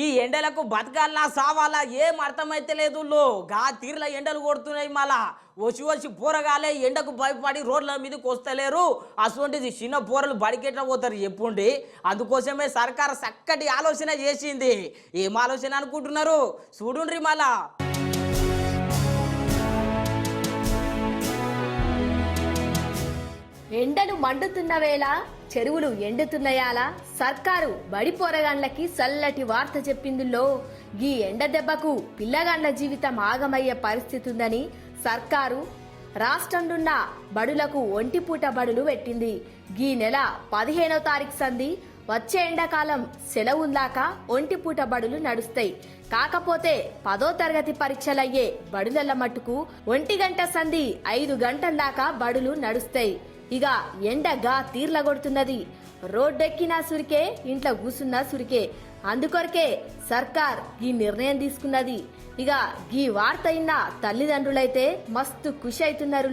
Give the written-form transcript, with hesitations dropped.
ఈ ఎండలకు బతకాలనా సావాలా ఏం అర్థమైతే లేదు గా తీర్ల ఎండలు కొడుతున్నాయి మళ్ళా వచ్చి పోరగాలే ఎండకు భయపడి రోడ్ల మీదకి వస్తలేరు. అటువంటిది చిన్న పోరలు బడికెట్లా పోతారు చెప్పుండి. అందుకోసమే సర్కారు చక్కటి ఆలోచన చేసింది. ఏం ఆలోచన అనుకుంటున్నారు చూడుండ్రి మళ్ళా. ఎండలు మండుతున్న వేళ చెరువులు ఎండుతున్నాయాలా సర్కారు బడి పోరగాండ్లకి చల్లటి వార్త చెప్పిందిలో. గీ ఎండ దెబ్బకు పిల్లగాండ్ల జీవితం ఆగమయ్యే పరిస్థితి ఉందని సర్కారు రాష్ట్రంలోన్న బడులకు ఒంటిపూట బడులు పెట్టింది. గీ నెల 15వ తారీఖు సంది వచ్చే ఎండాకాలం సెలవుల్లాక ఒంటిపూట బడులు నడుస్తాయి. కాకపోతే 10వ తరగతి పరీక్షలయ్యే బడులల్ల మట్టుకు 1 గంట సంది 5 గంటల దాకా బడులు నడుస్తాయి. ఇక ఎండగా తీర్ల కొడుతున్నది. రోడ్డెక్కినా సురికే, ఇంట్లో కూసున్నా సురికే. అందుకొరకే సర్కార్ ఈ నిర్ణయం తీసుకున్నది. ఇక ఈ వార్త అయిన తల్లిదండ్రులైతే మస్తు ఖుషి అవుతున్నారు.